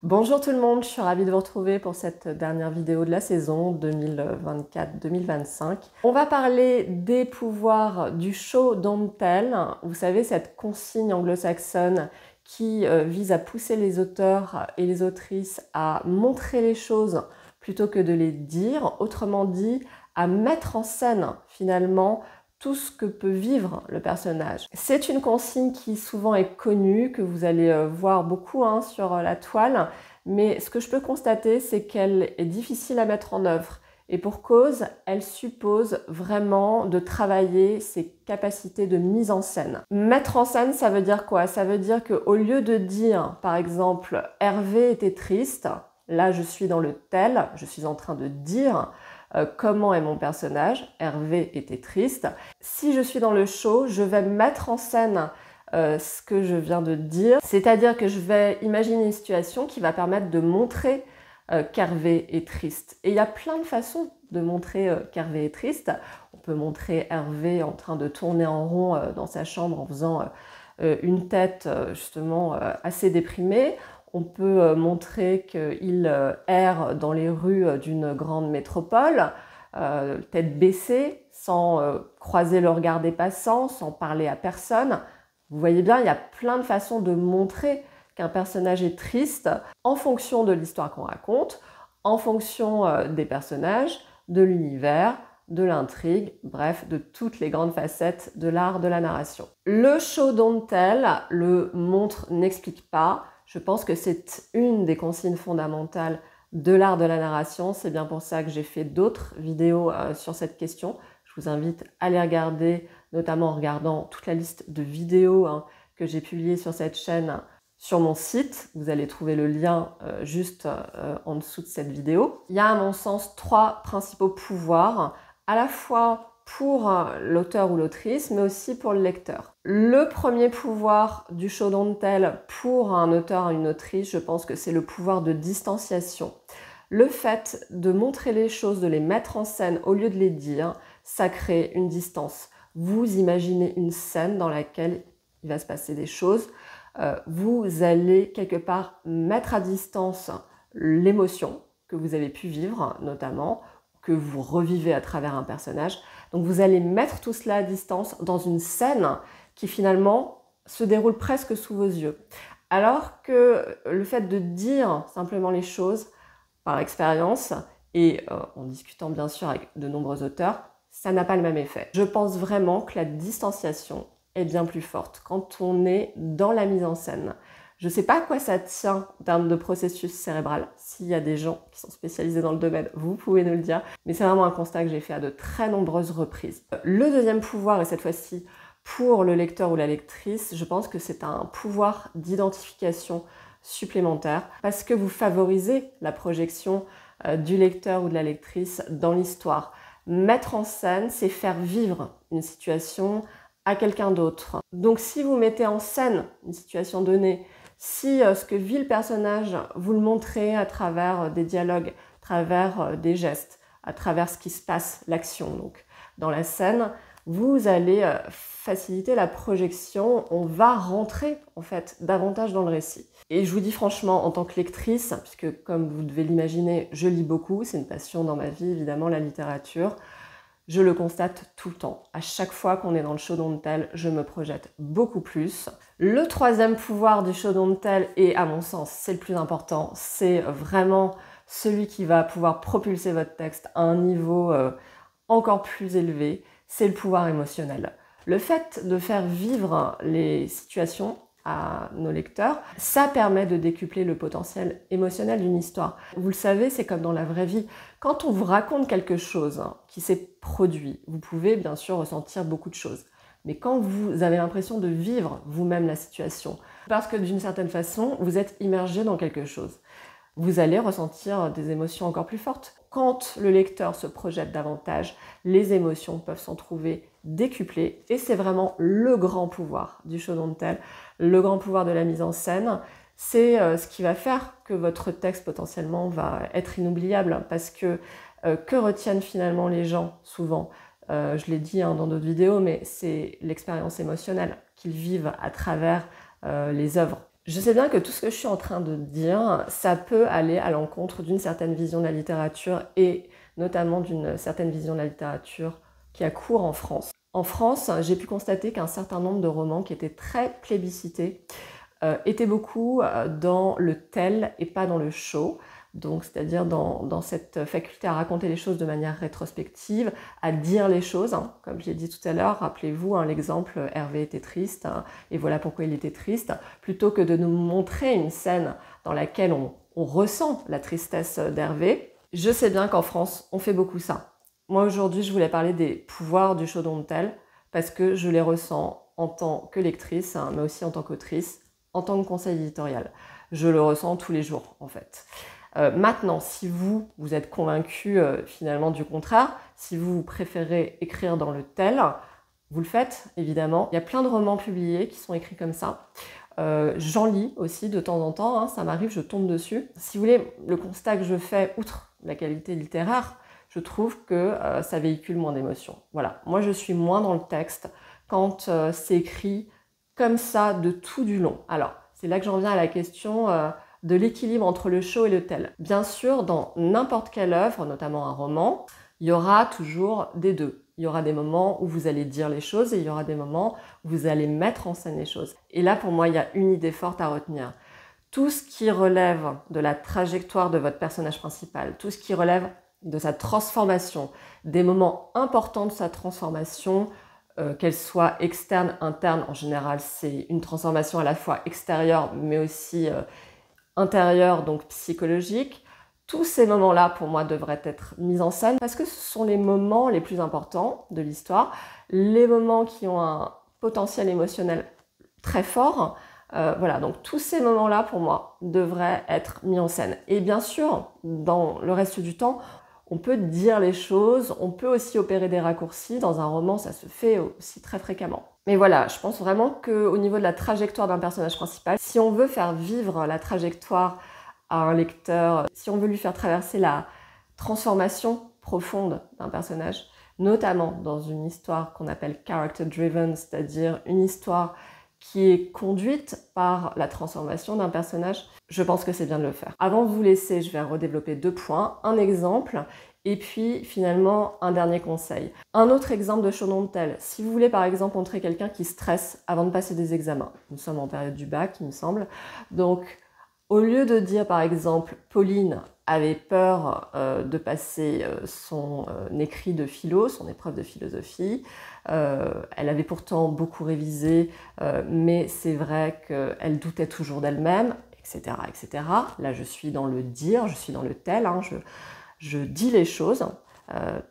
Bonjour tout le monde, je suis ravie de vous retrouver pour cette dernière vidéo de la saison 2024-2025. On va parler des pouvoirs du show don't tell. Vous savez, cette consigne anglo-saxonne qui vise à pousser les auteurs et les autrices à montrer les choses plutôt que de les dire. Autrement dit, à mettre en scène finalement tout ce que peut vivre le personnage. C'est une consigne qui souvent est connue, que vous allez voir beaucoup sur la toile, mais ce que je peux constater, c'est qu'elle est difficile à mettre en œuvre. Et pour cause, elle suppose vraiment de travailler ses capacités de mise en scène. Mettre en scène, ça veut dire quoi? Ça veut dire qu'au lieu de dire, par exemple, Hervé était triste, là je suis dans le tel, je suis en train de dire comment est mon personnage, Hervé était triste. Si je suis dans le show, je vais mettre en scène ce que je viens de dire, c'est-à-dire que je vais imaginer une situation qui va permettre de montrer qu'Hervé est triste. Et il y a plein de façons de montrer qu'Hervé est triste. On peut montrer Hervé en train de tourner en rond dans sa chambre en faisant une tête justement assez déprimée. On peut montrer qu'il erre dans les rues d'une grande métropole, tête baissée, sans croiser le regard des passants, sans parler à personne. Vous voyez bien, il y a plein de façons de montrer qu'un personnage est triste en fonction de l'histoire qu'on raconte, en fonction des personnages, de l'univers, de l'intrigue, bref, de toutes les grandes facettes de l'art de la narration. Le show don't tell, le montre n'explique pas, je pense que c'est une des consignes fondamentales de l'art de la narration. C'est bien pour ça que j'ai fait d'autres vidéos sur cette question. Je vous invite à les regarder, notamment en regardant toute la liste de vidéos que j'ai publiées sur cette chaîne sur mon site. Vous allez trouver le lien juste en dessous de cette vidéo. Il y a à mon sens trois principaux pouvoirs, à la fois pour l'auteur ou l'autrice, mais aussi pour le lecteur. Le premier pouvoir du show don't tell pour un auteur ou une autrice, je pense que c'est le pouvoir de distanciation. Le fait de montrer les choses, de les mettre en scène au lieu de les dire, ça crée une distance. Vous imaginez une scène dans laquelle il va se passer des choses. Vous allez quelque part mettre à distance l'émotion que vous avez pu vivre, notamment, que vous revivez à travers un personnage. Donc vous allez mettre tout cela à distance dans une scène qui finalement se déroule presque sous vos yeux. Alors que le fait de dire simplement les choses par expérience et en discutant bien sûr avec de nombreux auteurs, ça n'a pas le même effet. Je pense vraiment que la distanciation est bien plus forte quand on est dans la mise en scène. Je ne sais pas à quoi ça tient en termes de processus cérébral. S'il y a des gens qui sont spécialisés dans le domaine, vous pouvez nous le dire. Mais c'est vraiment un constat que j'ai fait à de très nombreuses reprises. Le deuxième pouvoir, et cette fois-ci pour le lecteur ou la lectrice, je pense que c'est un pouvoir d'identification supplémentaire parce que vous favorisez la projection du lecteur ou de la lectrice dans l'histoire. Mettre en scène, c'est faire vivre une situation à quelqu'un d'autre. Donc si vous mettez en scène une situation donnée, si ce que vit le personnage, vous le montrez à travers des dialogues, à travers des gestes, à travers ce qui se passe, l'action donc dans la scène, vous allez faciliter la projection, on va rentrer en fait davantage dans le récit. Et je vous dis franchement, en tant que lectrice, puisque comme vous devez l'imaginer, je lis beaucoup, c'est une passion dans ma vie évidemment, la littérature, je le constate tout le temps. À chaque fois qu'on est dans le show don't tell, je me projette beaucoup plus. Le troisième pouvoir du show don't tell, et à mon sens c'est le plus important, c'est vraiment celui qui va pouvoir propulser votre texte à un niveau encore plus élevé, c'est le pouvoir émotionnel. Le fait de faire vivre les situations à nos lecteurs, ça permet de décupler le potentiel émotionnel d'une histoire. Vous le savez, c'est comme dans la vraie vie. Quand on vous raconte quelque chose qui s'est produit, vous pouvez bien sûr ressentir beaucoup de choses. Mais quand vous avez l'impression de vivre vous-même la situation, parce que d'une certaine façon, vous êtes immergé dans quelque chose, vous allez ressentir des émotions encore plus fortes. Quand le lecteur se projette davantage, les émotions peuvent s'en trouver décuplées. Et c'est vraiment le grand pouvoir du show don't tell, le grand pouvoir de la mise en scène. C'est ce qui va faire que votre texte potentiellement va être inoubliable. Parce que retiennent finalement les gens souvent? Je l'ai dit dans d'autres vidéos, mais c'est l'expérience émotionnelle qu'ils vivent à travers les œuvres. Je sais bien que tout ce que je suis en train de dire, ça peut aller à l'encontre d'une certaine vision de la littérature et notamment d'une certaine vision de la littérature qui a cours en France. En France, j'ai pu constater qu'un certain nombre de romans qui étaient très plébiscités étaient beaucoup dans le tell et pas dans le show. Donc, c'est-à-dire dans cette faculté à raconter les choses de manière rétrospective, à dire les choses, hein. Comme j'ai dit tout à l'heure, rappelez-vous l'exemple, Hervé était triste, hein, et voilà pourquoi il était triste, plutôt que de nous montrer une scène dans laquelle on ressent la tristesse d'Hervé. Je sais bien qu'en France, on fait beaucoup ça. Moi, aujourd'hui, je voulais parler des pouvoirs du show don't tell, parce que je les ressens en tant que lectrice, hein, mais aussi en tant qu'autrice, en tant que conseil éditorial. Je le ressens tous les jours, en fait. Maintenant, si vous êtes convaincu finalement du contraire, si vous préférez écrire dans le tell, vous le faites, évidemment. Il y a plein de romans publiés qui sont écrits comme ça. J'en lis aussi de temps en temps, hein, ça m'arrive, je tombe dessus. Si vous voulez, le constat que je fais, outre la qualité littéraire, je trouve que ça véhicule moins d'émotions. Voilà, moi je suis moins dans le texte quand c'est écrit comme ça de tout du long. Alors, c'est là que j'en viens à la question de l'équilibre entre le show et le tell. Bien sûr, dans n'importe quelle œuvre, notamment un roman, il y aura toujours des deux. Il y aura des moments où vous allez dire les choses et il y aura des moments où vous allez mettre en scène les choses. Et là, pour moi, il y a une idée forte à retenir. Tout ce qui relève de la trajectoire de votre personnage principal, tout ce qui relève de sa transformation, des moments importants de sa transformation, qu'elle soit externe, interne, en général, c'est une transformation à la fois extérieure, mais aussi intérieure, donc psychologique. Tous ces moments-là, pour moi, devraient être mis en scène parce que ce sont les moments les plus importants de l'histoire, les moments qui ont un potentiel émotionnel très fort. Voilà, donc tous ces moments-là, pour moi, devraient être mis en scène. Et bien sûr, dans le reste du temps, on peut dire les choses, on peut aussi opérer des raccourcis. Dans un roman, ça se fait aussi très fréquemment. Mais voilà, je pense vraiment qu'au niveau de la trajectoire d'un personnage principal, si on veut faire vivre la trajectoire à un lecteur, si on veut lui faire traverser la transformation profonde d'un personnage, notamment dans une histoire qu'on appelle character driven, c'est-à-dire une histoire qui est conduite par la transformation d'un personnage, je pense que c'est bien de le faire. Avant de vous laisser, je vais redévelopper 2 points, un exemple et puis finalement un dernier conseil. Un autre exemple de show don't tell, si vous voulez par exemple montrer quelqu'un qui stresse avant de passer des examens, nous sommes en période du bac il me semble, donc au lieu de dire par exemple Pauline avait peur de passer son écrit de philo, son épreuve de philosophie, elle avait pourtant beaucoup révisé, mais c'est vrai qu'elle doutait toujours d'elle-même, etc., etc. Là, je suis dans le dire, je suis dans le tell, hein, je dis les choses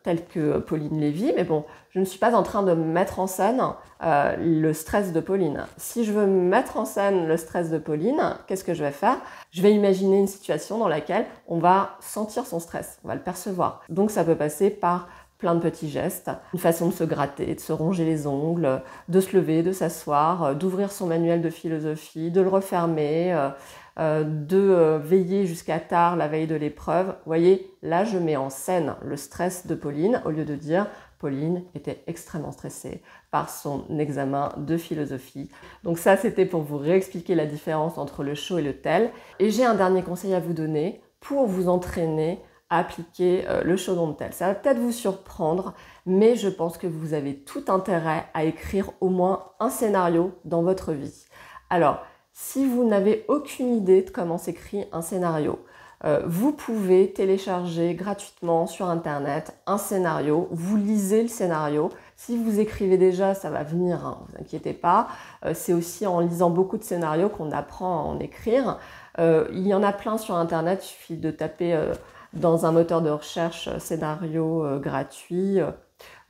telles que Pauline les vit, mais bon, je ne suis pas en train de mettre en scène le stress de Pauline. Si je veux mettre en scène le stress de Pauline, qu'est-ce que je vais faire? Je vais imaginer une situation dans laquelle on va sentir son stress, on va le percevoir. Donc ça peut passer par plein de petits gestes, une façon de se gratter, de se ronger les ongles, de se lever, de s'asseoir, d'ouvrir son manuel de philosophie, de le refermer, de veiller jusqu'à tard la veille de l'épreuve. Vous voyez, là je mets en scène le stress de Pauline au lieu de dire Pauline était extrêmement stressée par son examen de philosophie. Donc ça, c'était pour vous réexpliquer la différence entre le show et le tell. Et j'ai un dernier conseil à vous donner pour vous entraîner à appliquer le show don't tell. Ça va peut-être vous surprendre, mais je pense que vous avez tout intérêt à écrire au moins un scénario dans votre vie. Alors, si vous n'avez aucune idée de comment s'écrit un scénario, vous pouvez télécharger gratuitement sur Internet un scénario, vous lisez le scénario. Si vous écrivez déjà, ça va venir, hein, ne vous inquiétez pas. C'est aussi en lisant beaucoup de scénarios qu'on apprend à en écrire. Il y en a plein sur Internet, il suffit de taper dans un moteur de recherche scénario gratuit.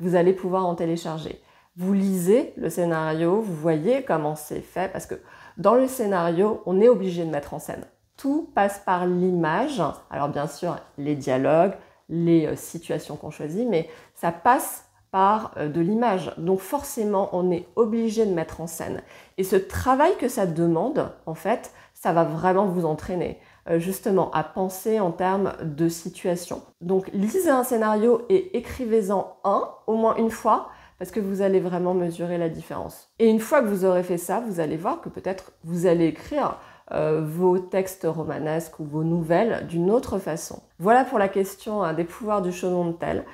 Vous allez pouvoir en télécharger. Vous lisez le scénario, vous voyez comment c'est fait, parce que dans le scénario, on est obligé de mettre en scène. Tout passe par l'image. Alors bien sûr, les dialogues, les situations qu'on choisit, mais ça passe par de l'image. Donc forcément, on est obligé de mettre en scène. Et ce travail que ça demande, en fait, ça va vraiment vous entraîner justement à penser en termes de situation. Donc lisez un scénario et écrivez-en un, au moins une fois, parce que vous allez vraiment mesurer la différence. Et une fois que vous aurez fait ça, vous allez voir que peut-être vous allez écrire vos textes romanesques ou vos nouvelles d'une autre façon. Voilà pour la question des pouvoirs du show don't tell.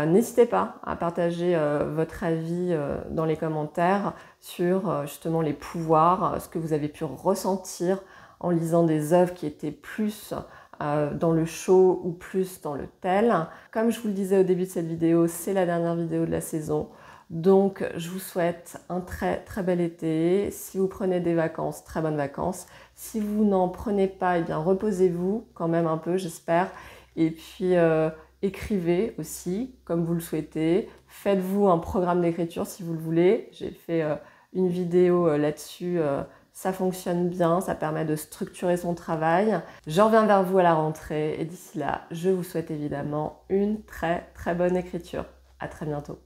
N'hésitez pas à partager votre avis dans les commentaires sur justement les pouvoirs, ce que vous avez pu ressentir en lisant des œuvres qui étaient plus dans le show ou plus dans le tell. Comme je vous le disais au début de cette vidéo, c'est la dernière vidéo de la saison. Donc je vous souhaite un très bel été. Si vous prenez des vacances, très bonnes vacances. Si vous n'en prenez pas, eh bien reposez-vous quand même un peu, j'espère. Et puis écrivez aussi, comme vous le souhaitez. Faites-vous un programme d'écriture si vous le voulez. J'ai fait une vidéo là-dessus. Ça fonctionne bien, ça permet de structurer son travail. Je reviens vers vous à la rentrée et d'ici là, je vous souhaite évidemment une très bonne écriture. À très bientôt.